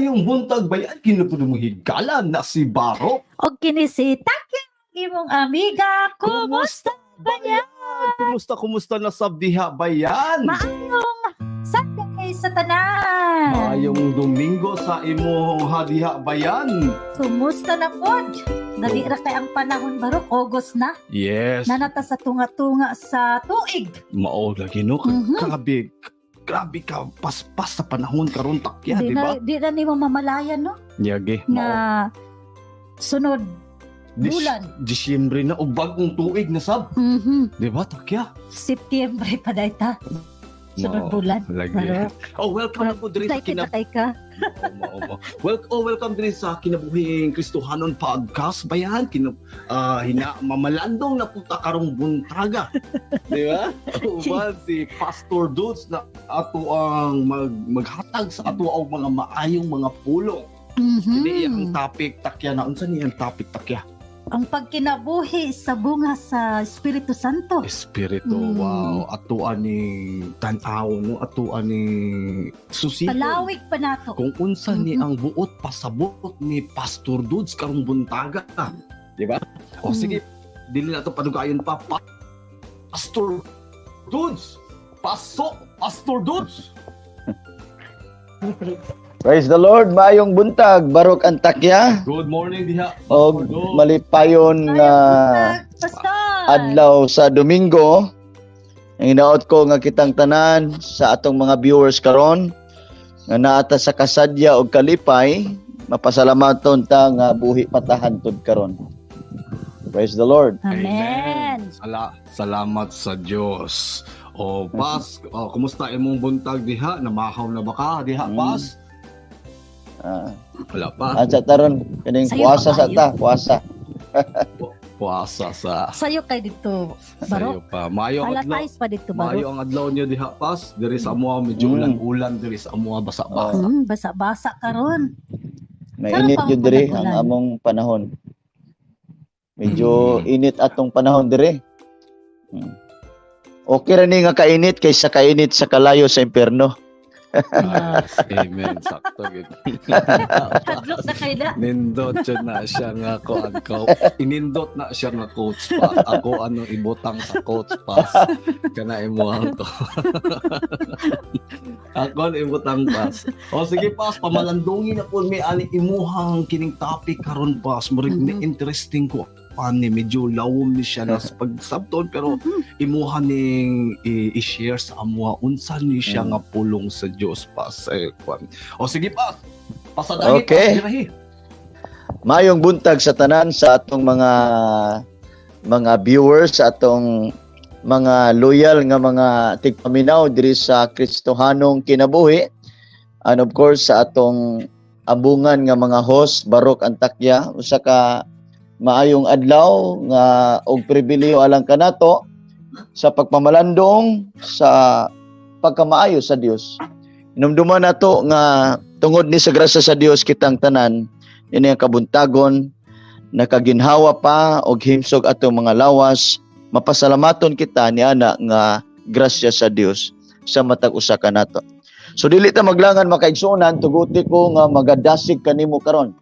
Maayong buntag bayan kinapudong higala na si Barok. O kinisitak yung imong amiga. Kumusta ba niya? Kumusta na sa diha bayan? Maayong Sunday sa tanan. Maayong Domingo sa imong hadiha bayan. Kumusta na pod? Dali ra kay ang panahon Barok, August na. Yes. Nanata sa tunga-tunga sa tuig. Mao lagi no. Mhm. Grabe ka paspas sa panahon karon takya, di ba? Di na nimo mamalayan no Yagi. na sunod bulan. Disyembre na o bagong tuig na sab. Di ba takya? September pa dayta. Sunod Mao, bulan. Lagi. Barok. Oh, welcome po diri sa Tay ka. Welcome din sa Kinabuhing Kristohanon Podcast bayan. Mamalandong na punta karong buntaga. Di ba? Uban si Pastor Dudes na ato ang maghatag sa ato ang mga maayong mga pulong. Hindi ang topic takya na unsa ni ang topic takya? Ang pagkinabuhi sa bunga sa Espiritu Santo. Espiritu, wow. Ato ani tan-aw no, ato ani susipon. Palawig pa nato. Kung unsa ni ang buot pasabot ni Pastor Dudes karong buntaga. Di ba? O sige, dili na ito padugayon pa. Pastor Dudes! Pasok! Pastor Dudes! Praise the Lord, maayong buntag, Barok Antakya. Good morning diha. O Pastor Dudes. malipayon nga Pastor! adlaw sa Domingo. Ang inaot ko nga kitang tanan sa atong mga viewers karon nga naata sa kasadya o kalipay, mapasalamaton ta nga buhi patahantod karon. Praise the Lord. Amen. Salamat sa Diyos. O Pas, kumusta imong buntag diha? Namahaw na ba ka diha, Pas? Wala pa. At sa taron kining Sayo puasa sa pa ta, puasa. Puasa sa Sayo kay dito, sayo Barok. pa. Mayo ang adlaw. Alas 6 pa dito, Mayo Barok. ang adlaw niyo diha, Pas. Diri sa amuha medyo ulan-ulan, diri sa amuha basa-basa. Basa-basa karon. Mainit Karon pa yun ang dire panagulan. ang among panahon. Medyo init atong panahon dire. Okay ra ni nga kainit kaysa kainit sa kalayo sa impierno. Amen. Sakto gid. Hadlok na kay na. Nindot siya na siya nga ko inindot na siya nga coach pa. Ako ano ibutang sa coach pass. Kana imuhang to. Ako ang ibutang pass. O sige pass, pamalandungi na po may ani imuhang kining topic karon pass. Murig ni interesting ko. Ani medyo lawom ni siya na sa pagsabton pero imuha ning i-share sa amuha unsa ni siya nga pulong sa Dios pass. O sige pass. Pasadahi Okay. pass. Mayong buntag sa tanan sa atong mga viewers, sa atong mga loyal nga mga tigpaminaw diri sa Kristohanong Kinabuhi. And of course sa atong ambungan nga mga host, Barok Antakya, usa ka maayong adlaw nga og pribilehyo alang kanato sa pagpamalandong sa pagkamaayo sa Dios. Inumduman nato nga tungod ni sa grasya sa Dios kitang tanan ini ang kabuntagon nakaginhawa pa og himsog atong mga lawas, mapasalamaton kita ni ana nga grasya sa Dios sa matag usa kanato. So dili ta maglangan makaigsunan, tuguti ko nga magadasig kanimo karon.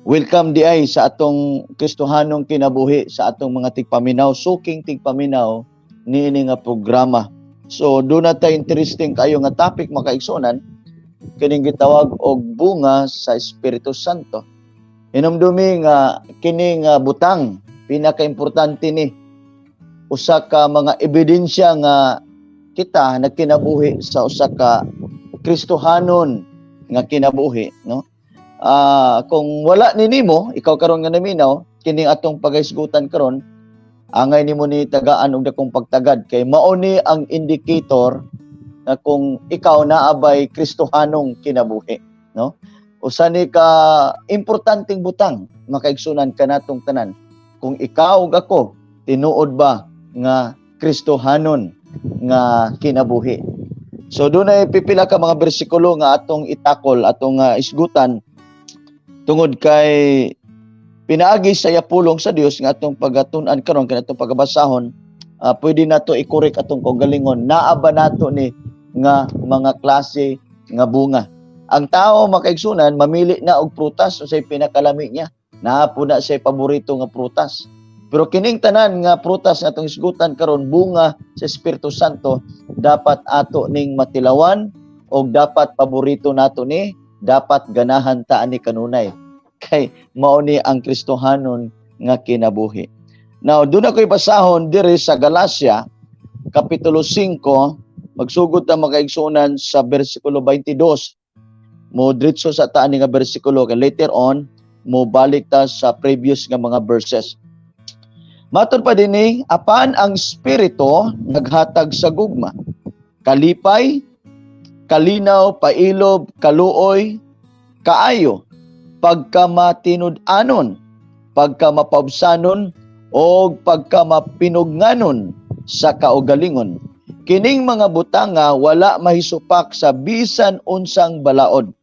Welcome di ay sa atong Kristohanong Kinabuhi, sa atong mga tigpaminaw, suking tigpaminaw niini nga programa. So do na ta interesting kayo nga topic makaigsunan kining gitawag og bunga sa Espiritu Santo. Hinumdumi nga kining butang pinakaimportante ni usa ka mga ebidensya nga kita nagkinabuhi sa usa ka Kristohanon nga kinabuhi, no? Kung wala ni nimo, ikaw karon nga naminaw, kining atong pagaisgutan karon, angay nimo ni tagaan og dakong pagtagad kay mao ni ang indicator na kung ikaw naabay Kristohanong kinabuhi, no? Usa ni ka importanteng butang makaigsunan kanatong tanan. Kung ikaw ug ako tinuod ba nga Kristohanon nga kinabuhi. So doon ay pipila ka mga bersikulo nga atong itakol, atong isgutan tungod kay pinaagi sa yapulong sa Dios nga atong pagatun-an karon kanatong pagabasahon, pwede nato i-correct atong kaugalingon. Naa ba nato ni nga mga klase nga bunga Ang tao makaigsunan mamili na og prutas unsay pinakalami niya. Naa po na siya paborito nga prutas. Pero kining tanan nga prutas nga atong isgutan karon bunga sa Espiritu Santo dapat ato ning matilawan o dapat paborito nato ni, dapat ganahan ta ani kanunay. Kay mao ni ang Kristohanon nga kinabuhi. Now, doon ako'y basahon diri sa Galacia, Kapitulo 5, magsugod na makaigsunan sa versikulo 22. Mo diretso sa taan nga bersikulo, later on, mo balik ta sa previous nga mga verses. Matod pa dinhi, apan ang Espiritu naghatag sa gugma, kalipay, kalinaw, pailob, kaluoy, kaayo, pagkamatinud-anon, pagkamapabsanon, o pagkamapinugnanon sa kaugalingon. Kining mga butanga wala mahisupak sa bisan unsang balaod.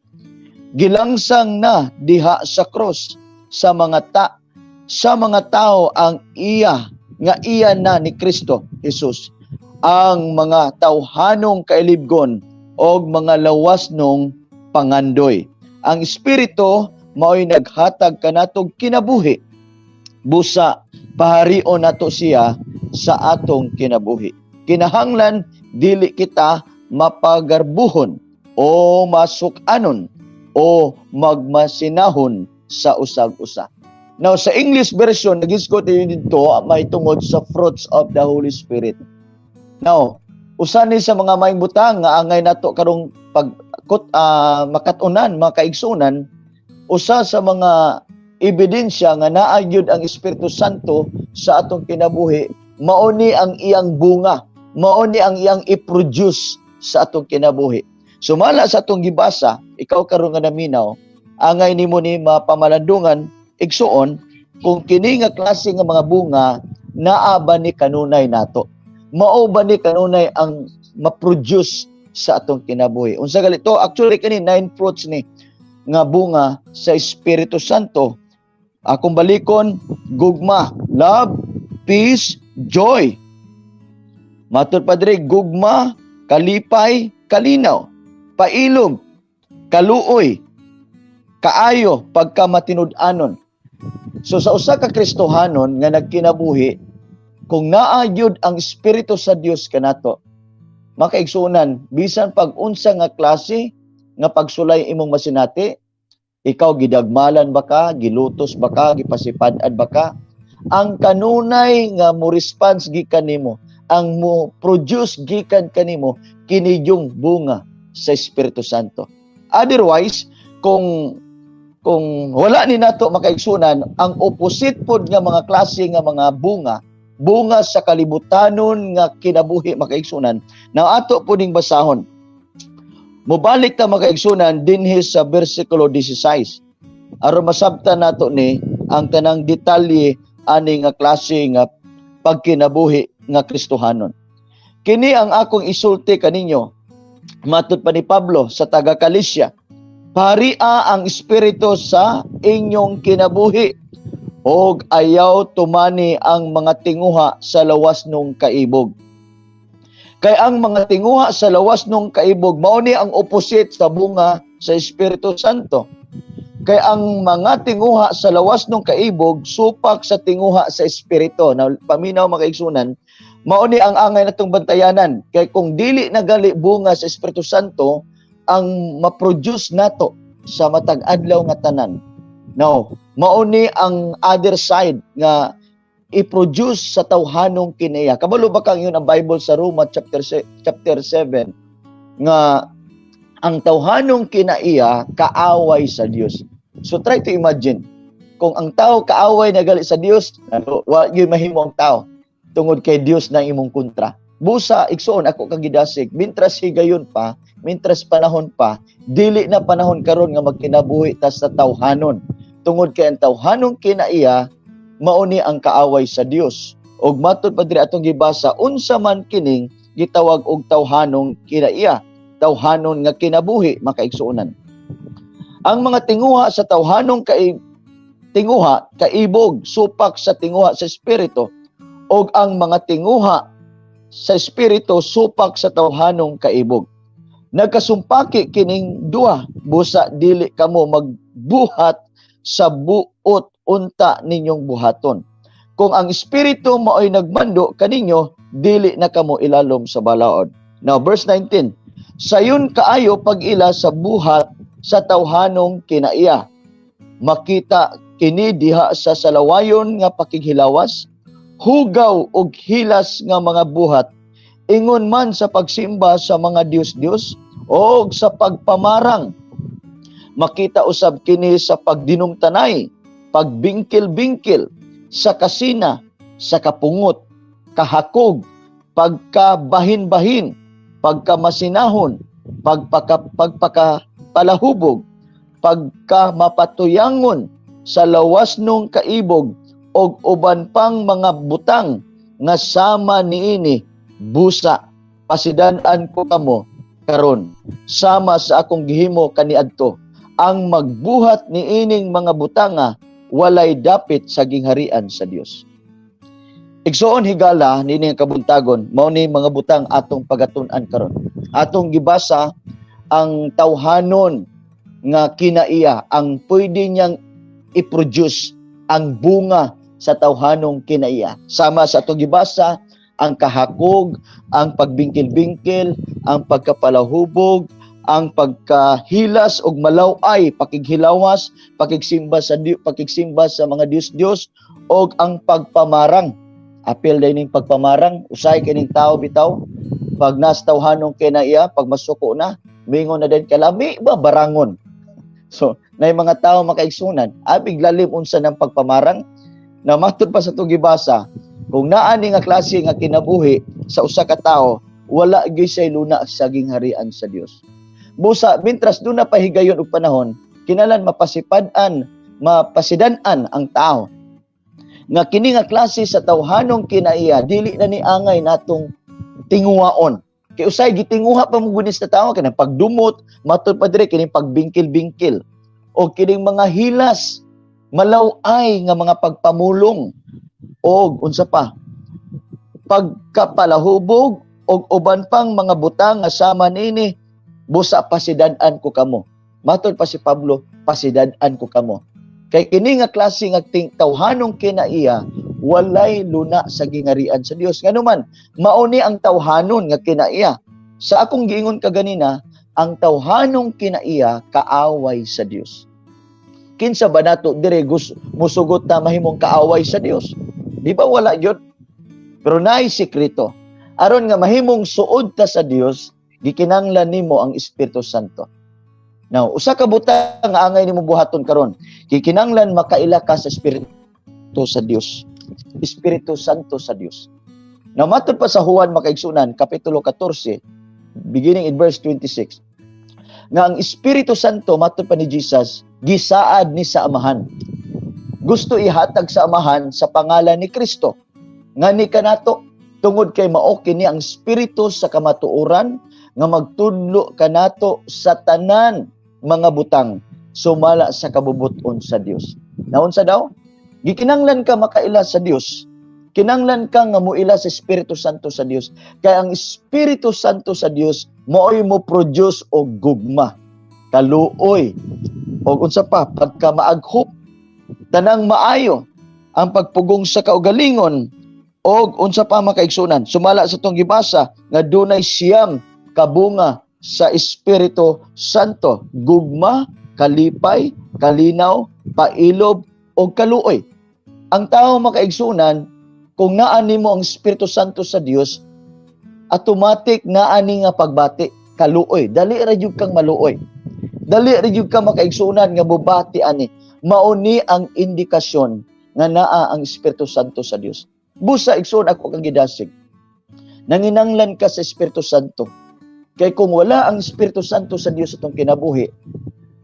Gilangsang na diha sa cross sa mga tao ang iya na ni Kristo Jesus, ang mga tawhanong kailibgon og mga lawas nung pangandoy. Ang Espiritu mao'y naghatag kanatog kinabuhi, busa paharion nato siya sa atong kinabuhi. Kinahanglan dili kita mapagarbuhon o masukanon o magmasinahon sa usag-usa. Now sa English version nagisgot dito may tungod sa fruits of the Holy Spirit. Now usa ni sa mga maayong butang nga angay nato karong makatunan, makaigsunan, usa sa mga ebidensya nga naayod ang Espiritu Santo sa atong kinabuhi, mao ni ang iyang bunga, mao ni ang iyang i-produce sa atong kinabuhi. Sumala sa atong gibasa, ikaw karon nga naminaw, angay nimo ni mapamalandungan igsuon kung kini nga klase nga mga bunga naa ba ni kanunay nato. Mao ba ni kanunay ang ma-produce sa atong kinabuhi. Unsa galito? Actually kini 9 fruits ni nga bunga sa Espiritu Santo. Akong balikon, gugma, love, peace, joy. Matod pa diri, gugma, kalipay, kalinaw, pailog, kaluoy, kaayo, pagkamatinud-anon. So sa usa ka Kristohanon nga nagkinabuhi, kung naayod ang Espiritu sa Dios kanato, makaigsunan bisan pag unsa nga klase nga pagsulay imong masinati, ikaw gidagmalan ba ka, gilutos ba ka, gipasipad-ad ba ka, ang kanunay nga mo response gikan nimo, ang mo produce gikan kanimo kini yung bunga sa Espiritu Santo. Otherwise, kung wala ni nato makaigsunan, ang opposite pod nga mga klase nga mga bunga sa kalibutanon nga kinabuhi makaigsunan, na ato po ning basahon. Mubalik ta makaigsunan dinhi sa versikulo 16. Aron masabtan nato ni ang tanang detalye ani nga klase nga pagkinabuhi nga Kristohanon. Kini ang akong isulti kaninyo, matud pa ni Pablo sa taga Galacia. Paria ang Espiritu sa inyong kinabuhi, og ayaw tumani ang mga tinguha sa lawas nung kaibog. Kay ang mga tinguha sa lawas nung kaibog, mao ni ang opposite sa bunga sa Espiritu Santo. Kay ang mga tinguha sa lawas nung kaibog, supak sa tinguha sa Espiritu. Na paminaw makaigsunan, mao ni ang angay natong bantayanan. Kay kung dili nagali bunga sa Espiritu Santo, ang ma-produce nato sa matag adlaw nga tanan. No, mao ni ang other side nga i-produce sa tawhanong kinaiya. Kabalo ba kang yun ang Bible sa Roma chapter 7 nga ang tawhanong kinaiya kaaway sa Dios. So try to imagine kung ang tao kaaway na gali sa Dios, wa gyud mahimo ang tao tungod kay Dios na imong kontra. Busa igsoon ako kang gidasig, mintras higayon pa, mintras panahon pa, dili na panahon karon nga magkinabuhi ta sa tawhanon. Tungod kay ang tawhanong kinaiya mao ni ang kaaway sa Dios. Og matud pa diri atong gibasa, unsa man kining gitawag og tawhanong kinaiya, tawhanon nga kinabuhi makaigsuonan. Ang mga tinguha sa tawhanong tinguha kaibog supak sa tinguha sa espiritu, og ang mga tinguha sa espiritu supak sa tawhanong kaibog. Nagkasumpaki kining duha, busa dili kamo magbuhat sa buot unta ninyong buhaton. Kung ang espiritu mao'y nagmando kaninyo, dili na kamo ilalom sa balaod. Now verse 19. Sayon kaayo pag-ila sa buhat sa tawhanong kinaiya. Makita kini diha sa salawayon nga pakighilawas, hugaw og hilas nga mga buhat, ingon man sa pagsimba sa mga Dios-Dios o sa pagpamarang. Makita usab kini sa pagdinumtanay, pagbingkil-bingkil, sa kasina, sa kapungot, kahakog, pagkabahin-bahin, pagkamasinahon, pagpakapalahubog, pagkamapatuyangon, sa lawas nung kaibog, og uban pang mga butang nga sama niini, busa, pasidan-an ko kamo karon sama sa akong gihimo kaniadto. Ang magbuhat niining mga butanga walay dapit sa gingharian sa Dios. Igsoon higala nini nga kabuntagon, mao ni mga butang atong pagatun-an karon. Atong gibasa ang tawhanon nga kinaiya, ang pwede niyang i-produce ang bunga sa tawhanong kinaiya. Sama sa atong gibasa ang kahakog, ang pagbingkil-bingkil, ang pagkapalahubog, ang pagkahilas og malaway, pakighilawas, pakigsimba sa mga Dios-Dios, og ang pagpamarang. Apil dining pagpamarang, usay kining tao bitaw, pag nas tawhanong kinaiya, pag masuko na, mingon na din kalami ba barangon. So, nay mga tao makaigsunan, abig lalim unsa ng pagpamarang, na matod pa sa itong gibasa, kung naani nga klase nga kinabuhi sa usa ka tawo, wala gyud say luna sa gingharian sa Dios. Busa, mintras doon na pahigayon og panahon, kinalan mapasidan-an ang tao. Nga kini nga klase sa tawhanong kinaiya, dili na ni angay natong tinguhaon. Kay usay gitinguha pa mo gunis na tao kanang pagdumot, matod pa dire kining pagbingkil-bingkil o kining mga hilas, malaway nga mga pagpamulong o unsa pa pagkapalahubog o uban pang mga butang nga sama nini, busa pasidan-an ko kamo. Matod pa si Pablo, pasidan-an ko kamo. Kay kini nga klase nga tawhanong kinaiya, walay luna sa gingharian sa Dios. Nganuman, mao ni ang tawhanon nga kinaiya. Sa akong giingon kaganina, ang tawhanong kinaiya kaaway sa Dios. Kinsa ba nato dire musugot na mahimong kaaway sa Dios? Di ba wala gyud? Pero naay sikreto. Aron nga mahimong suod ta sa Dios, gikinanglan nimo ang Espiritu Santo. Now, usa ka butang nga angay nimo buhaton karon, gikinanglan makaila ka sa Espiritu sa Dios. Espiritu Santo sa Dios. Now, matod pa sa Juan makaigsunan, Kapitulo 14, beginning in verse 26, nga ang Espiritu Santo, matod pa ni Jesus, gisaad ni sa Amahan. Gusto ihatag sa Amahan sa pangalan ni Kristo. Nga ni kanato, tungod kay mao kini ang Espiritu sa kamatuoran, nga magtudlo kanato sa tanan mga butang, sumala sa kabubuton sa Dios. Naunsa daw? Gikinanglan ka makaila sa Dios. Kinanglan ka nga muila sa Espiritu Santo sa Dios. Kaya ang Espiritu Santo sa Dios mo'y mo produce og gugma, kaluoy, og unsa pa pagkamaaghop, tanang maayo, ang pagpugong sa kaugalingon, og unsa pa makaigsunan. Sumala sa tong gibasa nga dunay siyam kabunga sa Espiritu Santo, gugma, kalipay, kalinaw, pailob, o kaluoy. Ang tao makaigsunan, kung naani mo ang Espiritu Santo sa Dios, automatic naani nga pagbati, kaluoy. Dali ra jud kang maluoy. Dali ra jud kang makaigsunan nga mubati ani. Mauni ang indikasyon nga naa ang Espiritu Santo sa Dios. Busa igsoon ako kang gidasig. Nanginanglan ka sa Espiritu Santo. Kay kung wala ang Espiritu Santo sa Dios atong kinabuhi,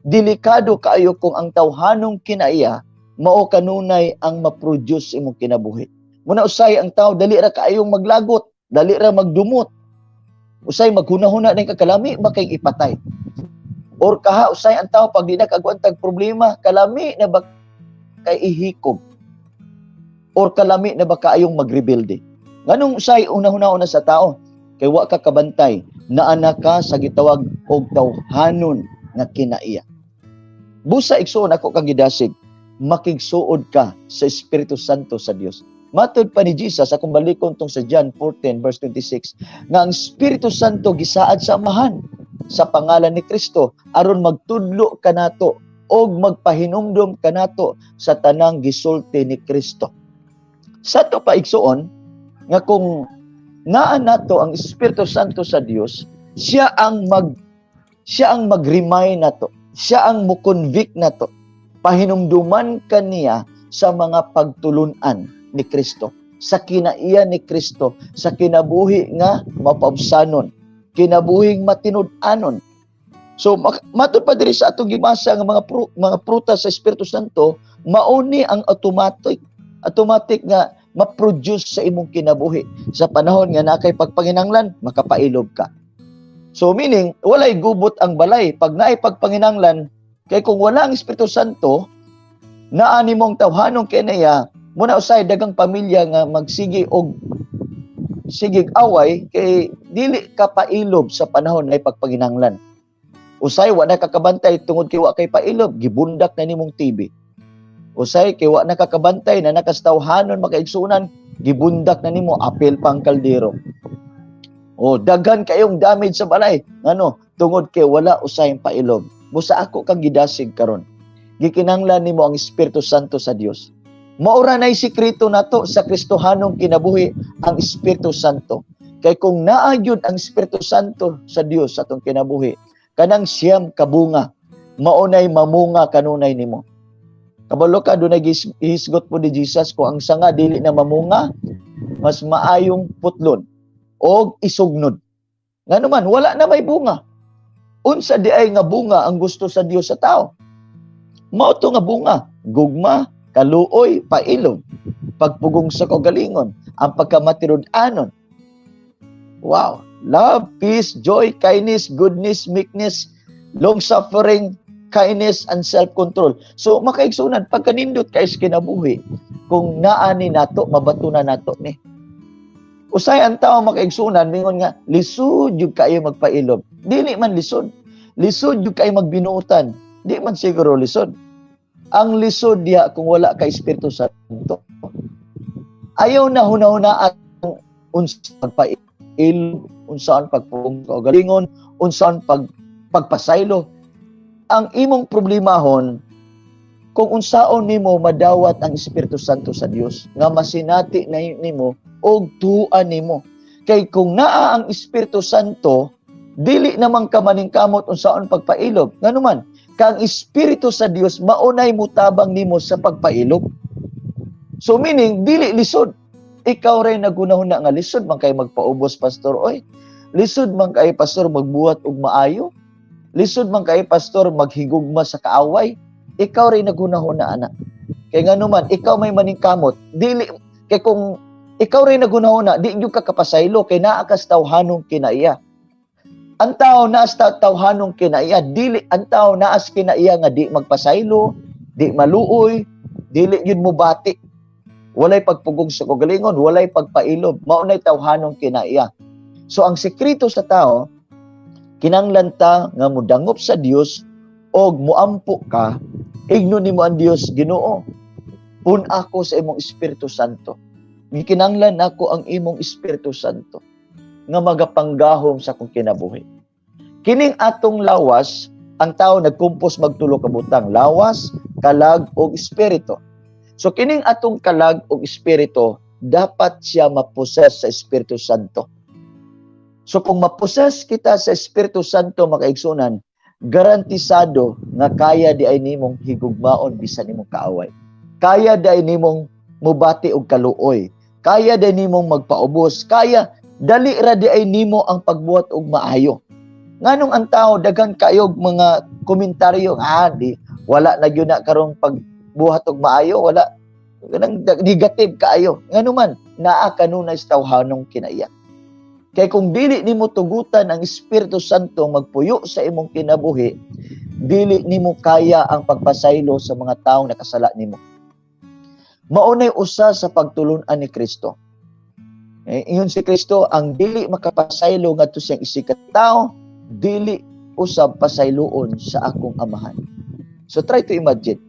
delikado kaayo kung ang tawhanong kinaiya mao kanunay ang ma-produce imong kinabuhi. Muna usay ang tao dali ra kaayong maglagot, dali ra magdumot. Usay maghunahuna ning kakalami bakay ipatay. Or kaha usay ang tao pag di na kagwantag problema, kalami na ba kay ihikob. Or kalami na ba kaayong magrebelde. Nganong usay una-una sa tao kay wa ka kabantay naa na ka sa gitawag og tawhanon nga kinaiya. Busa igsoon ako kang gidasig, makigsuod ka sa Espiritu Santo sa Dios. Matod pa ni Jesus, akong balikon tong sa John 14 verse 26, nga ang Espiritu Santo gisaad sa amahan sa pangalan ni Kristo aron magtudlo kanato og magpahinumdom kanato sa tanang gisulti ni Kristo. Sa to pa igsuon nga kung naa nato ang Espiritu Santo sa Dios, siya ang mag-remind nato, siya ang mo-convict nato, pahinumduman kaniya sa mga pagtulunan ni Kristo, sa kinaiya ni Kristo, sa kinabuhi nga mapabsanon, kinabuhing matinud-anon. So matud pa diri sa atong gibasa nga mga prutas sa Espiritu Santo, mauni ang automatic nga ma-produce sa imong kinabuhi. Sa panahon nga nakay pagpanginanglan, makapailob ka. So meaning, walay gubot ang balay. Pag naay pagpanginanglan, kay kung wala ang Espiritu Santo, naani mong tawhanong kinaya, muna usay dagang pamilya nga magsigi og sigig away, kay dili ka pailob sa panahon na pagpanginanglan. Usay, wa na kakabantay tungod kay wa kay pailob, gibundak na nimong TV. Usay, kay wa na kakabantay na nakastawhanon makaigsunan, gibundak na nimo, apel pang kaldero. O, daghan kayong damage sa balay. Ano, tungod kay wala usay pailob. Busa ako kang gidasig karon. Gikinanglan nimo ang Espiritu Santo sa Dios. Maura na'y sikreto nato sa Kristohanong kinabuhi ang Espiritu Santo. Kay kung naagyod ang Espiritu Santo sa Dios sa atong kinabuhi, kanang siyam kabunga, maunay mamunga kanunay nimo. Kabalo ka, doon nag-ihisgot po ni Jesus kung ang sanga dili na mamunga, mas maayong putlon o isugnod. Nga naman, wala na may bunga. Unsa di ay nga bunga ang gusto sa Dios sa tao? Mao to nga bunga, gugma, kaluoy, pailog, pagpugong sa kagalingon, ang pagkamatirud-anon. Wow! Love, peace, joy, kindness, goodness, meekness, long-suffering, kindness, and self-control. So, makaigsunan, pagkanindot kayo sa kinabuhi, kung naani nato, mabatunan nato ni. Usay ang tao makaigsunan, mingon nga, lisod yung kayo magpailob. Dili man lisod. Lisod yung kayo magbinuutan. Di man siguro lisod. Ang lisod diya kung wala ka Espiritu Santo. Ayaw na hunahuna at unsaan pagpailob, unsaan pagpagalingon, unsaan pagpasaylo. Ang imong problemahon, kung unsaon nimo madawat ang Espiritu Santo sa Dios, nga masinati na nimo og tuan nimo. Kay kung naa ang Espiritu Santo, dili namang ka maningkamot unsaon pagpailob. Nganuman, kang Espiritu sa Dios maunay mutabang nimo sa pagpailob. So meaning dili lisod. Ikaw ray nagunahuna nga lisod man kay magpaubos pastor oy. Lisod man kay pastor magbuhat og maayo. Lisod man kay pastor maghigugma sa kaaway. Ikaw ray nagunahuna ana. Kay nganuman ikaw may maningkamot, dili kay kung ikaw ray nagunahuna, di gyud ka kapasaylo kay naa ka sa tawhanong kinaiya. Ang tao naas tawhanong kinaiya, dili ang tao naas kinaiya nga di magpasaylo, di maluoy, dili yun mo bati. Walay pagpugong sa kagalingon, walay pagpailob, maunay tawhanong kinaiya. So ang sekreto sa tao, kinanglan ta nga mudangop sa Dios og muampo ka, igno nimo ang Dios, Ginoo. Pun ako sa imong Espiritu Santo. Gikinanglan ako ang imong Espiritu Santo nga magapanggahom sa akong kinabuhi. Kining atong lawas, ang tao nagkumpos magtulo ka butang, lawas, kalag ug espiritu. So kining atong kalag ug espiritu, dapat siya maposes sa Espiritu Santo. So kung maposes kita sa Espiritu Santo makaigsunan, garantisado nga kaya di ay nimong higugmaon bisan nimong kaaway. Kaya di ay nimong mubati og kaluoy. Kaya di nimong magpaubos. Kaya dali ra di ay nimo ang pagbuhat og maayo. Nganong ang tao daghan kayog mga komentaryo di wala na gyud na karong pagbuhat og maayo, wala kanang negative kaayo. Ngano man naa kanunay sa tawhanong kinaiya. Kay kung dili nimo tugutan ang Espiritu Santo magpuyo sa imong kinabuhi, dili nimo kaya ang pagpasaylo sa mga taong nakasala nimo. Maunay usa sa pagtulon-an ni Kristo. Ingon si Kristo, ang dili makapasaylo ngadto siyang isikat tao, dili usab pasayloon sa akong amahan. So try to imagine.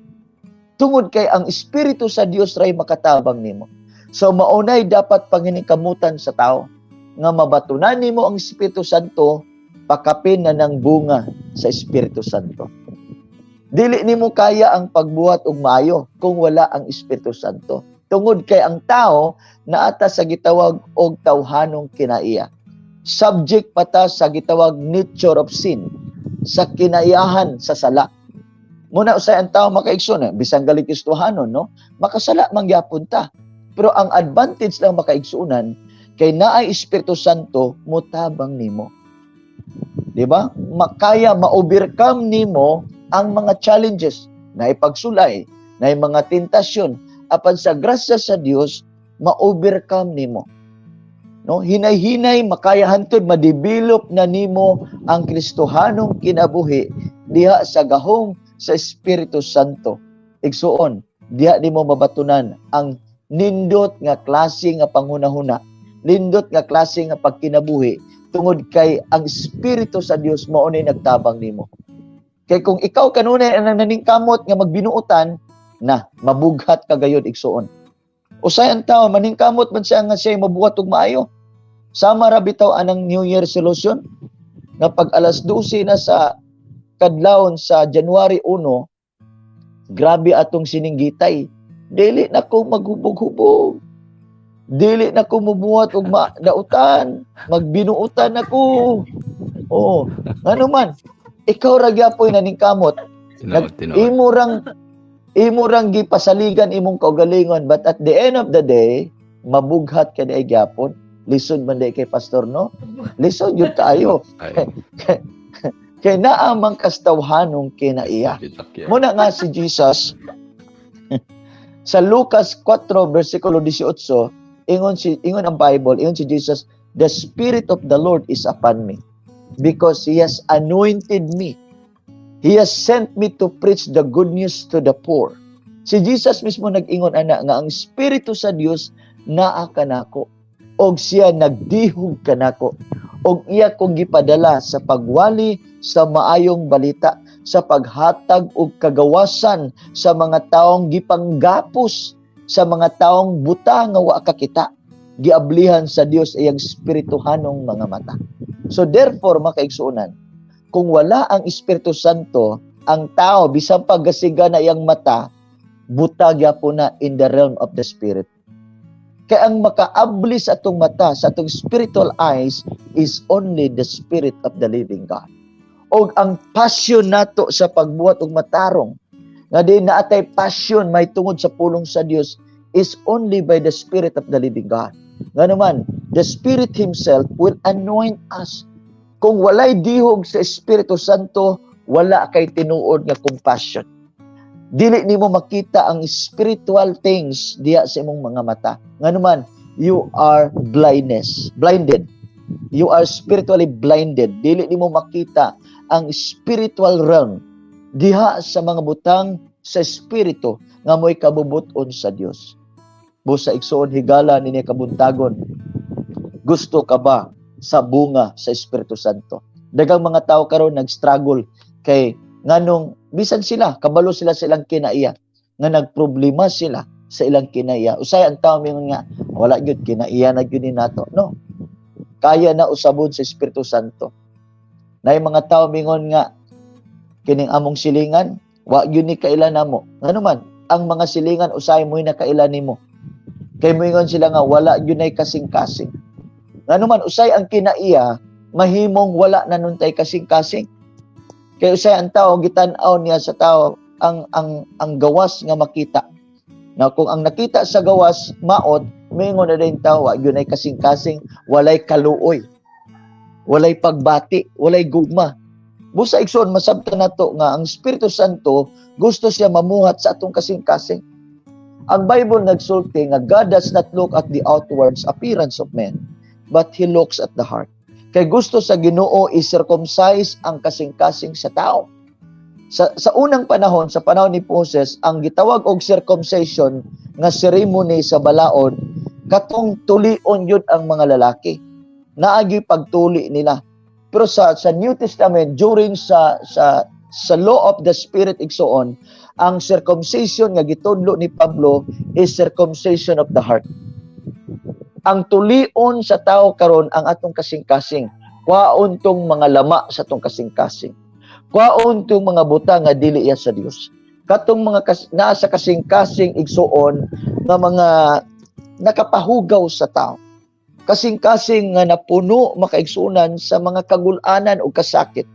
Tungod kay ang Espiritu sa Dios ray makatabang nimo. So maunay dapat panginikamutan sa tao nga mabatunan nimo ang Espiritu Santo, pakapin na ng bunga sa Espiritu Santo. Dili nimo kaya ang pagbuhat og maayo kung wala ang Espiritu Santo. Tungod kay ang tao naata sa gitawag og tawhanong kinaiya. Subject pata sa gitawag nature of sin, sa kinaiyahan sa sala. Muna usay ang tao makaigsoon, bisang gali Kristohanon, no? Makasala mangyapon ta. Pero ang advantage lang makaigsuunan kay naay Espiritu Santo mutabang nimo. Di ba? Makaya ma-overcome nimo ang mga challenges, naay pagsulay, naay mga tentasyon, apan sa grasya sa Dios ma-overcome nimo. No, hinay-hinay makaya hantod ma-develop na nimo ang Kristohanong kinabuhi diha sa gahom sa Espiritu Santo. Igsuon, diha nimo mabatunan ang nindot nga klase nga panghunahuna, nindot nga klase nga pagkinabuhi tungod kay ang Espiritu sa Dios mao ni nagtabang nimo. Kay kung ikaw kanunay ang naningkamot nga magbinuotan, na mabughat ka gayud igsuon. Usay ang tao maningkamot man siya nga siya mabuhat og maayo. Sama ra bitaw anang New Year resolution nga pag alas 12 na sa kadlawon sa January 1, grabe atong sininggitay. Dili na ko maghubog-hubog. Dili na ko mabuhat og dautan, magbinuutan ako. Oh, ano man, ikaw ra gyapon naningkamot. Imo rang gipasaligan imong kaugalingon, but at the end of the day mabughat ka day gyapon. Lisod man day kay pastor, no? Lisod yun tayo. Kay naa mang kastawhanong kinaiya. Muna nga si Jesus sa Lucas 4 versikulo 18, ingon ang Bible, ingon si Jesus, "The Spirit of the Lord is upon me, because He has anointed me. He has sent me to preach the good news to the poor." Si Jesus mismo nag-ingon ana nga ang Espiritu sa Dios naa kanako, og siya nagdihog kanako, og iya kong gipadala sa pagwali sa maayong balita, sa paghatag og kagawasan sa mga taong gipanggapos, sa mga taong buta nga wa kakita, giablihan sa Dios iyang espirituhanong mga mata. So therefore makaigsuonan, kung wala ang Espiritu Santo, ang tao bisan paggasiga na iyang mata, buta gyapon na in the realm of the spirit. Kaya ang makaabli sa atong mata, sa atong spiritual eyes, is only the Spirit of the living God. O ang passion nato sa pagbuhat og matarong, nga di naatay passion may tungod sa pulong sa Dios, is only by the Spirit of the living God. Nga naman, the Spirit Himself will anoint us. Kung walay dihog sa Espiritu Santo, wala kay tinuod nga compassion. Dili nimo makita ang spiritual things diya sa imong mga mata. Nga naman, you are blinded. You are spiritually blinded. Dili nimo makita ang spiritual realm diha sa mga butang sa espiritu nga mo'y kabubuton sa Dios. Busa igsuon higala nini kabuntagon. Gusto ka ba sa bunga sa Espiritu Santo? Daghang mga tao karon nag-struggle kay nganong bisan sila kabalo sila sa ilang kinaiya, nga nagproblema sila sa ilang kinaiya. Usay ang tao mingon nga wala gyud kinaiya na gyud ni nato. No. Kaya na usabon sa Espiritu Santo. Nay mga tao mingon nga kining among silingan wa gyud ni kailan namo. Ngano man ang mga silingan usay mo na kailan nimo. Kay moingon sila nga wala gyud nay kasing-kasing. Ngano man usay ang kinaiya mahimong wala na nuntay kasing-kasing. Kay usay ang tao gitan-aw niya sa tao ang gawas nga makita. Na kung ang nakita sa gawas maot, mingon na din tao wa gyud nay kasing-kasing, walay kaluoy. Walay pagbati, walay gugma. Busa igsoon masabtan nato nga ang Espiritu Santo gusto siya mamuhat sa atong kasing-kasing. Ang Bible nagsulti nga God does not look at the outward appearance of men, but He looks at the heart. Kay gusto sa Ginoo i-circumcise ang kasing-kasing sa tao. Sa unang panahon, sa panahon ni Moses, ang gitawag og circumcision nga ceremony sa balaod, katong tulion yun ang mga lalaki. Naagi pagtuli nila. Pero sa New Testament, during sa law of the Spirit igsoon, ang circumcision nga gitudlo ni Pablo is circumcision of the heart. Ang tulion sa tao karon ang atong kasing-kasing. Kwaon tong mga lama sa atong kasing-kasing. Kwaon tong mga buta nga dili iya sa Dios. Katong mga nasa kasing-kasing igsoon nga mga nakapahugaw sa tao. Kasing-kasing nga napuno makaigsunan sa mga kagulanan o kasakit.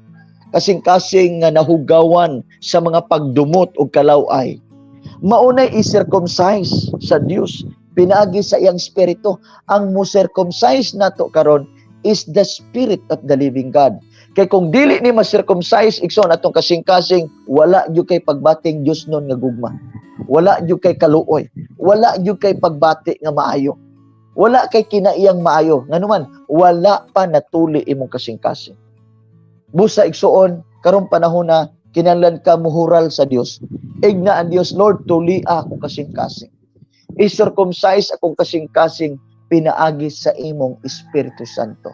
Kasing-kasing nga nahugawan sa mga pagdumot o kalaway. Maunay i-circumcise sa Dios, pinaagi sa iyang spirito. Ang mo-circumcise nato karon is the Spirit of the living God. Kay kung dili ni ma-circumcise igsoon atong kasing-kasing, wala gyud kay pagbating Dios nun nga gugma. Wala gyud kay kaluoy. Wala gyud kay pagbati nga maayo. Wala kay kinaiyang maayo. Nganuman, wala pa natuli imong kasing-kasing. Busa igsuon, karong panahon na kinahanglan ka muhural sa Dios. Igna ang Dios, Lord, tuli akong kasing-kasing. I-circumcise akong kasing-kasing pinaagi sa imong Espiritu Santo.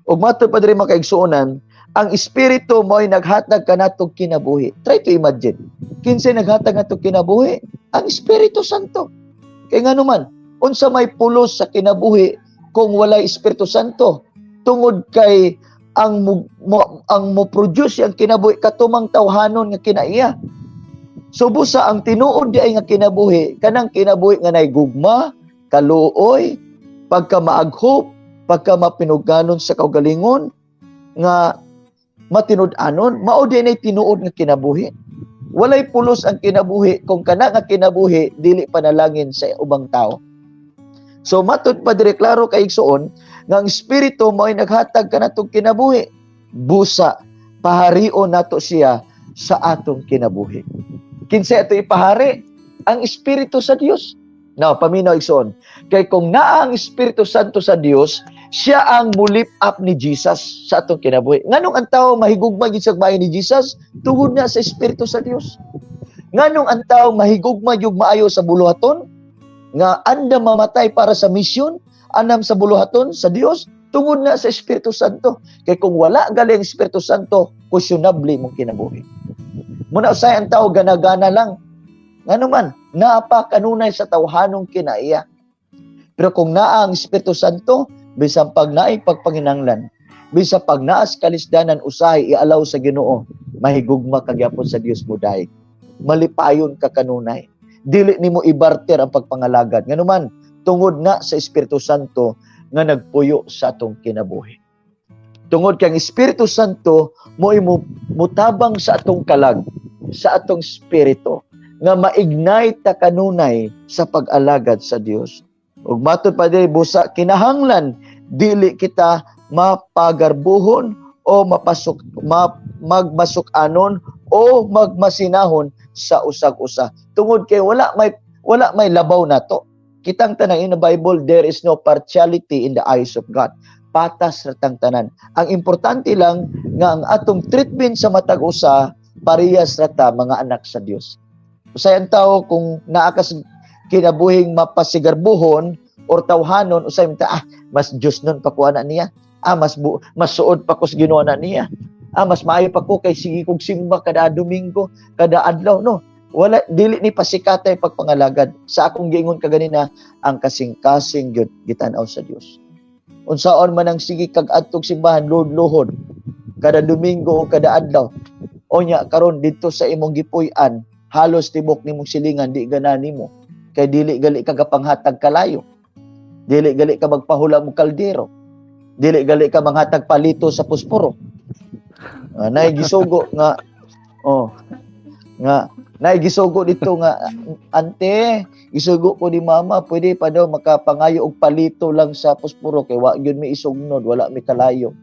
Ug matod pa diri mga kaigsuonan, ang Espiritu mo ay naghatag kanatong kinabuhi. Try to imagine. Kinsa naghatag natong kinabuhi? Ang Espiritu Santo. Kay nganuman, unsa may pulos sa kinabuhi kung walay Espiritu Santo? Tungod kay ang mo produce ang kinabuhi katumang tawhanon nga kinaiya. So busa ang tinuod di ay nga kinabuhi, kanang kinabuhi nga nay gugma, kaluoy, pagkamaaghop, pagkamapinuganon sa kaugalingon, nga matinud-anon, mao din ay tinuod nga kinabuhi. Walay pulos ang kinabuhi kung kana nga kinabuhi dili panalangin sa ubang tao. So matud pa dire klaro kay igsoon nga ang Espiritu mo ay naghatag kanatong kinabuhi. Busa paharion nato siya sa atong kinabuhi. Kinsa ato ipahari? Ang Espiritu sa Dios. Now, paminaw igsoon. Kay kung naa ang Espiritu Santo sa Dios, siya ang mulip up ni Jesus sa atong kinabuhi. Nganong ang tao mahigugma gid sa maayo ni Jesus? Tungod na sa Espiritu sa Dios. Nganong ang tao mahigugma gyud maayo sa buluhaton? Nga anda mamatay para sa misyon, anam sa buluhaton sa Dios, tungod na sa Espiritu Santo. Kay kung wala galing Espiritu Santo, questionable mong kinabuhi. Muna usay ang tao gana-gana lang. Ngano man, naapa kanunay sa tawhanong kinaiya. Pero kung naa ang Espiritu Santo, bisan pag naay pagpanginanglan, bisan pag naas kalisdanan usahay ialaw sa Ginoo, mahigugma kagyapon sa Dios mo dahi. Malipayon ka kanunay. Dili nimo ibarter ang pagpangalagad. Ngano man, tungod na sa Espiritu Santo nga nagpuyo sa atong kinabuhi. Tungod kang Espiritu Santo mo mutabang sa atong kalag, sa atong spirito, nga ma-ignite ta kanunay sa pag-alagad sa Dios. Ug matod pa diri busa kinahanglan dili kita mapagarbuhon o magmasuk-anon o magmasinahon sa usag-usa. Tungod kay wala may labaw nato. Kitang tanan in the Bible, there is no partiality in the eyes of God. Patas ratang tanan. Ang importante lang nga ang atong treatment sa matag usa parehas rata mga anak sa Dios. Usay ang tao kung naa ka kinabuhing mapasigarbuhon or tawhanon, usay ta mas Dios nun pa ko ana niya. Mas suod pa ko sa Ginoo na niya. Mas maayo pa ko kay sige kog simba kada Domingo, kada adlaw, no. Wala dili ni pasikatay pagpangalagad. Sa akong giingon kaganina, ang kasing-kasing gyud gitan-aw sa Dios. Unsaon man ang sige kag adtog simbahan luhod kada Domingo o kada adlaw. Onya karon didto sa imong gipuy-an, halos tibok nimong silingan di gana nimo. Kay dili gali ka gapanghatag kalayo. Dili gali ka magpahula mo kaldero. Dili gali ka manghatag palito sa pusporo. Nay gisugo nga naigisugo dito nga, ante, isugo ko ni mama, pwede pa daw makapangayo og palito lang sa pusporo kay wa gyud mi isugnod, wala mi kalayo.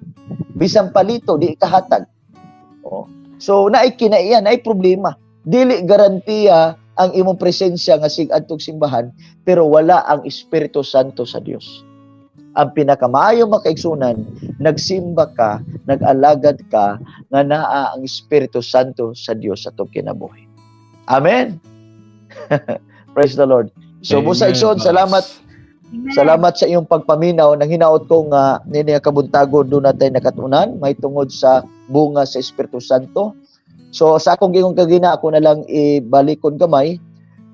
Bisan palito di kahatag. So naay kinaiya, naay problema. Dili garantiya ang imong presensya nga sig-adtong simbahan pero wala ang Espiritu Santo sa Dios. Ang pinakamaayo makaigsunan, nagsimba ka, nag-alagad ka, nga naa ang Espiritu Santo sa Dios sa atong kinabuhi. Amen. Praise the Lord. So busa igsoon, salamat Amen. Salamat sa iyong pagpaminaw. Nang hinaot ko nga nini nga kabuntagon doon natin nakatunan may tungod sa bunga sa Espiritu Santo. So sa akong gingong kagina ako na lang ibalikon gamay.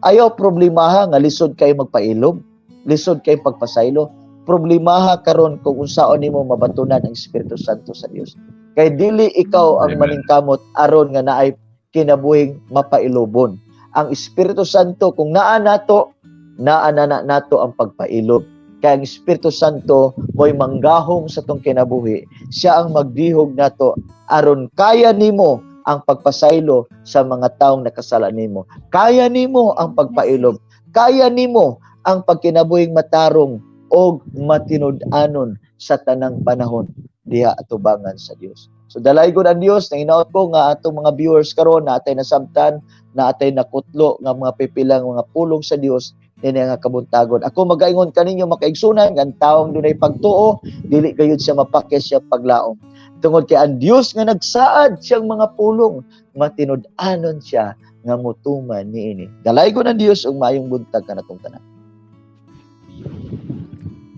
Ayaw problemaha nga lisod kay magpailob, lisod kay pagpasaylo. Problemaha karon kung unsaon nimo mabatunan ang Espiritu Santo sa Dios. Kay dili ikaw ang Amen. maningkamot aron nga naay kinabuhing mapailobon. Ang Espiritu Santo kung naa nato ang pagpailob. Kaya ang Espiritu Santo mo'y manggahom sa tong kinabuhi. Siya ang magdihog nato aron kaya nimo ang pagpasaylo sa mga taong nakasala nimo. Kaya nimo ang pagpailob. Kaya nimo ang pagkinabuhing matarong o matinud-anon sa tanang panahon diha atubangan sa Dios. So dalay gud ang Dios nang hinaot ko nga atong mga viewers karon na atay nasabtan, na atay nakutlo nga mga pipilang mga pulong sa Dios ini nga kabuntagon. Ako magaingon kaninyo makaigsunan nga ang taong dunay pagtuo dili gayud siya mapakis siya paglaom. Tungod kay ang Dios nga nagsaad siyang mga pulong matinud-anon siya nga mutuman niini. Dalay gud ang Dios ug maayong buntag kanatong tanan.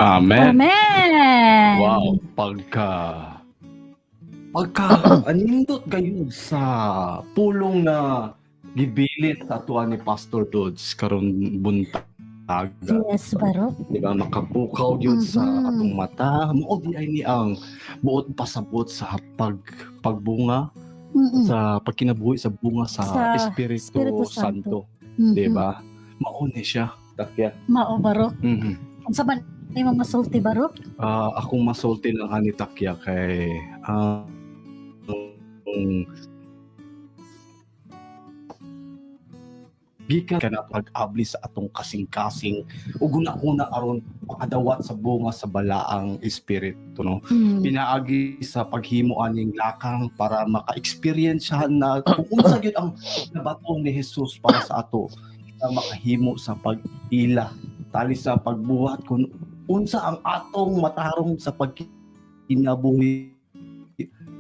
Amen. Amen. Wow, pagka anindot kayo sa pulong na gibilin sa atuan ni Pastor Dodds karon buntag. Yes, Barok. Di ba makapukaw yun sa Mhm. atong mata, mao di ay ni ang buot pasabot sa pagbunga Mm-mm. sa pagkinabuhi sa bunga sa Sa Espiritu Espiritu Santo, Mhm. di ba? Mao ni siya takya. Mao, Barok. Mhm. Unsa man nimo masulti, Barok? Akong masulti lang ani takya kay gikan ka na pag-abli sa atong kasing-kasing ug guna-una aron makadawat sa bunga sa balaang espiritu, no? Pinaagi sa paghimo aning lakang para maka-experience na kung unsa gyud ang nabaton ni Jesus para sa ato na makahimo sa pag-ila tali sa pagbuhat kung unsa ang atong matarong sa pagkinabuhi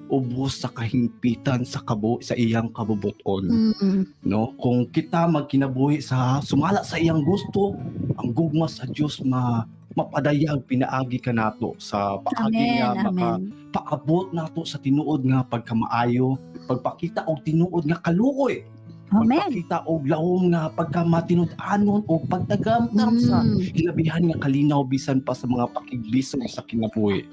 ubos sa kahimpitan sa sa iyang kabubuton, no? Kung kita magkinabuhi sa sumala sa iyang gusto, ang gugma sa Dios mapadayag pinaagi ka nato sa paagi nga Amen. paabot nato sa tinuod nga pagkamaayo, pagpakita og tinuod nga kaluoy, Amen. pagpakita og lawom nga pagkamatinud-anon o pagtagamtam sa hilabihan nga kalinaw bisan pa sa mga pakigbisog sa kinabuhi.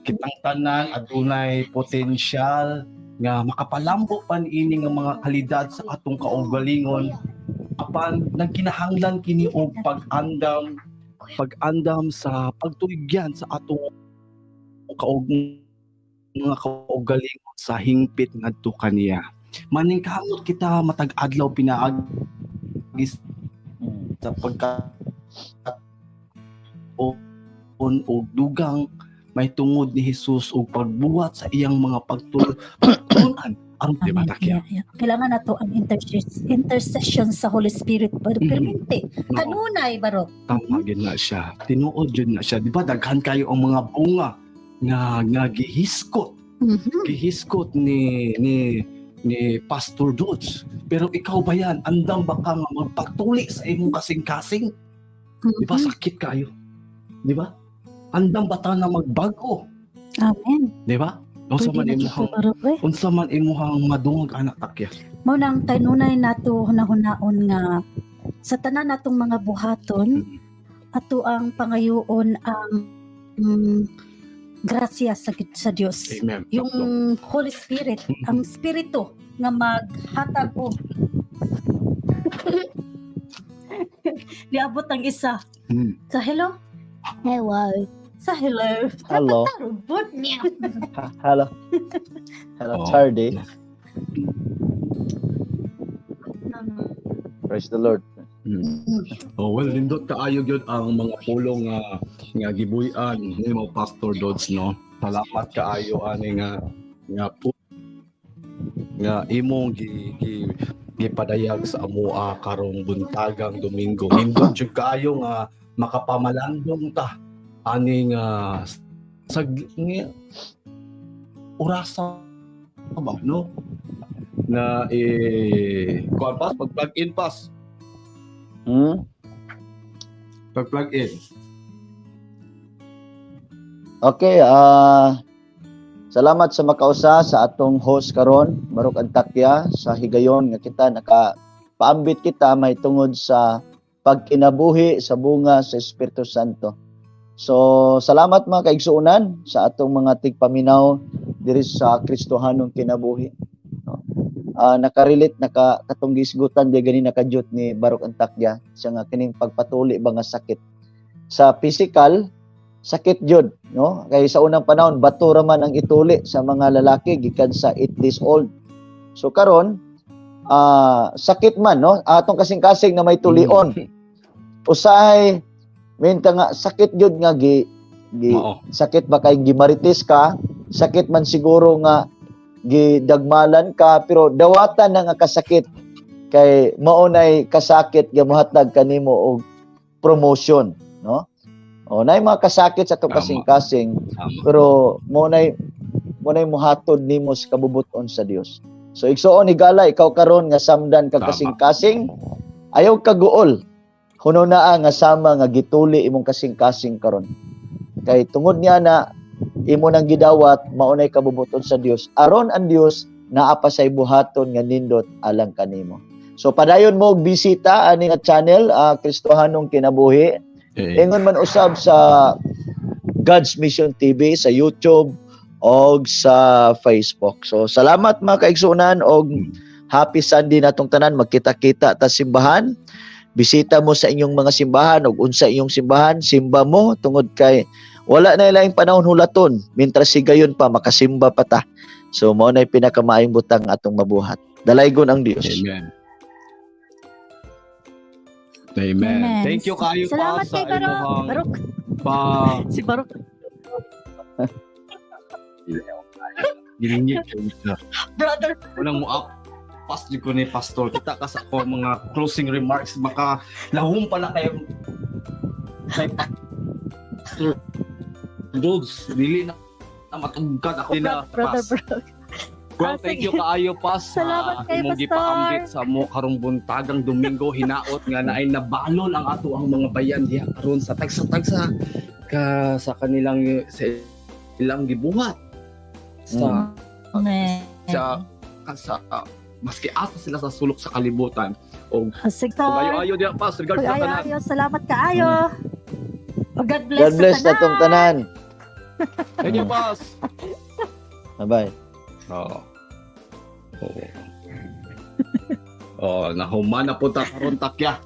Kitang tanan adunay potensyal nga makapalambo pa niini nga mga kalidad sa atong kaugalingon apan nagkinahanglan kini og pag-andam sa pagtuigyan sa atong mga kaugalingon sa hingpit ngadto kaniya. Maningkamot kita matag adlaw pinaagi sa pagka o dugang may tungod ni Jesus o pagbuhat sa iyang mga pagtulunan aron di ba takya. Kailangan nato ang intercession sa Holy Spirit para permente. Kanunay, Barok. Tama gyud na siya. Tinuod gyud na siya. Di ba daghan kayo ang mga bunga nga gihiskot. Gihiskot ni Pastor Dodds. Pero ikaw ba yan? Andam ba ka nga magpatuli sa imong kasing-kasing? Di ba sakit kayo? Di ba? Andam ba ta na magbago? Amen. Di ba? Unsa man imuhang madungog anak takya. Mao nang kanunay nato hunahon nga sa tanan natong mga buhaton ato ang pangayoon ang grasya sa Dios. Amen. Yung Holy Spirit, ang Espiritu nga maghatag og liabot ang isa. Sa hello? Sa hello. Hello. Tarubot niya. Hello. Hello, Chardy. Praise the Lord. Well, lindot kaayo gyud ang mga pulong nga gibuy-an ni mo Pastor Dodds, no. Salamat kaayo ani nga imong gipadayag sa amoa karong buntagang Domingo. Lindot jud kaayo nga makapamalandong ta ani nga orasa ba, no? Na kuan pas pag plug in pas. Pag-plug in. Okay, salamat sa makausa sa atong host karon, Barok Antakya, sa higayon nga kita nakapaambit kita may tungod sa pagkinabuhi sa bunga sa Espiritu Santo. So, salamat mga kaigsuunan sa atong mga tigpaminaw diri sa Kristohanong kinabuhi. No? Nakarelate katong gisgutan di gani nakadyot ni Barok Antakya siya nga kining pagpatuli ba nga sakit. Sa physical, sakit jud, no? Kay sa unang panahon bato ra man ang ituli sa mga lalaki gikan sa 8 days old. So karon sakit man, no? Atong kasing-kasing na may tulion. Usahay minta nga sakit jud nga sakit ba kay gimaritis ka, sakit man siguro nga gidagmalan ka, pero dawatan na nga kasakit kay maunay kasakit nga mohatag kanimo og promotion, no? O nay mga kasakit sa itong kasing-kasing, pero munay muhatod nimo sa kabubuton sa Dios. So igsuon higala ikaw karon nga samdan ka kasing-kasing, ayaw ka guol. Huno naa nga sama nga gituli imong kasing-kasing karon. Kay tungod niya na imo nang gidawat maunay kabubuton sa Dios. Aron ang Dios naa pa say buhaton nga nindot alang kanimo. So padayon mo og bisita ani nga channel Kristohanong Kinabuhi. Ingon man usab sa God's Mission TV sa YouTube o sa Facebook. So salamat mga kaigsunan og happy Sunday natong tanan. Magkita-kita ta simbahan. Bisita mo sa inyong mga simbahan og unsa inyong simbahan, simba mo tungod kay wala na ilaing panahon hulaton. Mintras sigayon pa makasimba pa ta. So mao nay pinakamaayong butang atong mabuhat. Dalaygon ang Dios. Amen. Amen. Thank you kayo Salamat pa sa kay inyong Barok. Si Barok. Giningit Brother. unang mo up pas ko ni pastor kita ka sa ako mga closing remarks maka lahum pa na kayo kay pastor Dudes dili na matugkad ako na Brother pas. Barok. Well, thank you kaayo pas Salamat kay imong Pastor. gipaambit sa mo karong buntagang Domingo hinaot nga naay nabalon ang ato ang mga bayan diha karon sa tagsa sa kanilang sa ilang gibuhat sa sa maski asa sila sa sulok sa kalibutan o Sige. ayo diha pas regard sa tanan. Ayo, salamat kaayo. God bless. God bless sa natong tanan. Thank you pas. Bye-bye. Nahuman na po ta karon takya.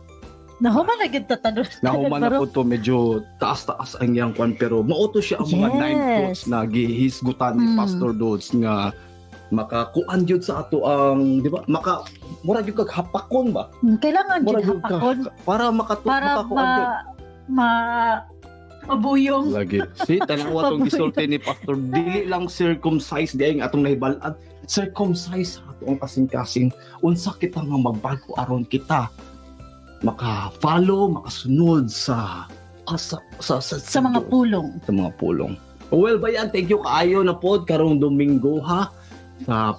Nahuman na gid ta tanong. Nahuman na po to medyo taas-taas ang iyang kwan pero mauto siya ang mga 9 quotes na gihisgutan ni Pastor Dodds nga makakuan jud sa ato ang di ba mura jud kag hapakon ba Kailangan mura jud jud ka hapakon para makakuan jud mabuyong. lagi si tanawa tong gisulti ni Pastor dili lang circumcised diay ang atong nahibalan circumcised ato ang kasing-kasing unsa kita nga magbago aron kita maka-follow makasunod sa mga pulong. Sa mga pulong. Well, bayan, thank you kaayo na pod karong Domingo ha sa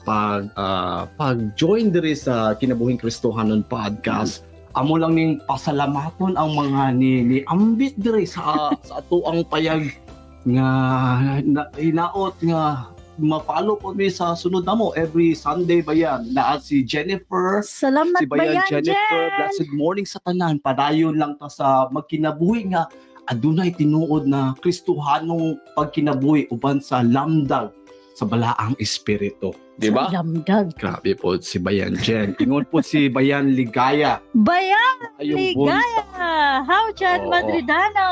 pag-join diri sa Kinabuhing Kristohanon podcast. Amo lang ning pasalamaton ang mga ni ambit diri sa ato ang payag nga hinaot nga ma-follow po mi sa sunod namo every Sunday bayan na si Jennifer. Salamat Si Bayan Jennifer, Jen. blessed morning sa tanan. Padayon lang ta sa magkinabuhi nga adunay tinuod na Kristohanong pagkinabuhi uban sa lamdag sa balaang espiritu. Di ba? Lamdag. Grabe po si Bayan Jen. Ingon po si Bayan Ligaya. Bayan Ayong Ligaya. How John Oo. Madridano.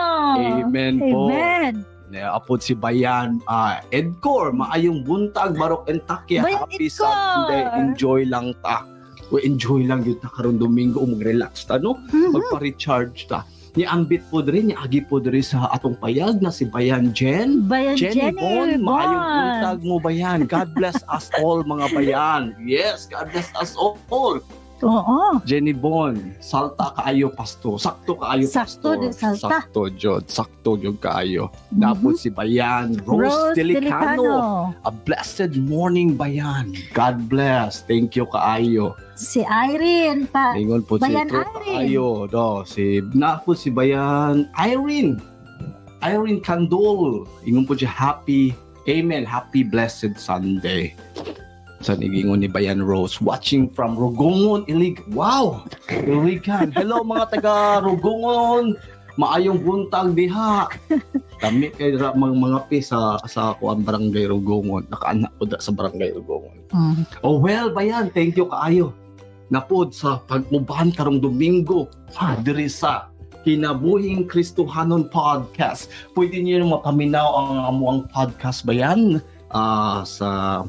Amen po. Amen. Apod si Bayan Edcor, maayong buntag, Barok and Takya. Bayan Happy Edcor. Sunday. Enjoy lang ta. Enjoy lang yun ta karon Domingo, mag-relax ta, no? Magpa-recharge ta. Niambit po diri, niagi po diri sa atong payag na si Bayan Jen. Bayan Jenny Jenny Bon, maayong Bon. buntag mo Bayan. God bless us all mga bayan. Yes, God bless us all. Oo. Jenny Bon, salta kaayo pasto. Sakto kaayo Sakto pastor. di salta. Sakto jud, sakto jud kaayo. Tapos si Bayan Rose Delicano. A blessed morning Bayan. God bless. Thank you kaayo. Si Irene pa. Ingon po si Bayan Tro Irene. Ayo, do si Bayan Irene. Irene Candol. Ingon po siya happy blessed Sunday. Sa ingon ni Bayan Rose watching from Rogongon, Ilig. Wow. Iligan. Hello mga taga Rogongon. Maayong buntag diha. Kami kay mga pi sa kuan barangay Rogongon. Nakaanak ko da sa barangay Rogongon. Oh well, Bayan, thank you kaayo. Napod sa pagmubahan karong Domingo diri sa Kinabuhing Kristohanon Podcast. Pwede niyo mapaminaw ang amuang podcast, Bayan, sa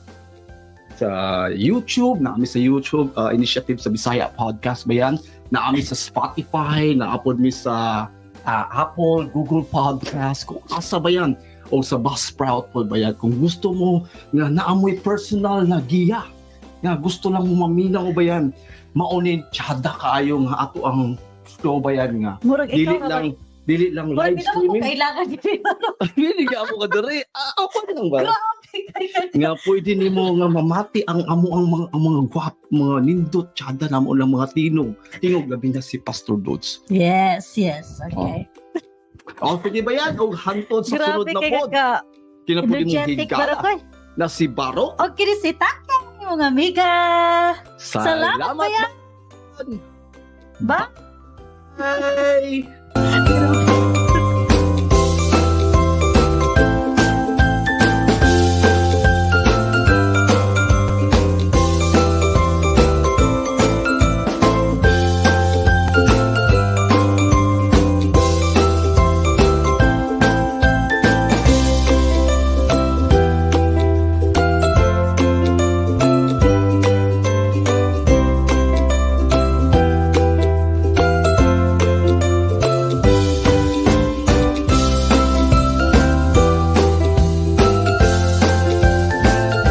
YouTube, naami sa YouTube initiative sa Bisaya Podcast, Bayan, naami sa Spotify, na-upload mi sa Apple, Google Podcast, kung asa ba yan, o sa Buzzsprout po ba yan. Kung gusto mo nga naamoy personal na giya, nga gusto lang mo maminaw ba yan, maunin tsada kaayo nga ato ang flow ba yan nga. Murag ikaw Dili lang live streaming. Kailangan Dili ka mo ka diri. Ako lang ba? Nga pwede nimo nga mamati ang mga gwap, mga nindot tsada namo lang mga tinog labi na si Pastor Dods. Yes. Okay. Pwede ba yan? O hantod sa sunod na pod. Kinapuli mong Energetic higala Barokoy. na si Baro. Okay, si Taka, mga amiga. Salamat, Bayan. Bye. Bye.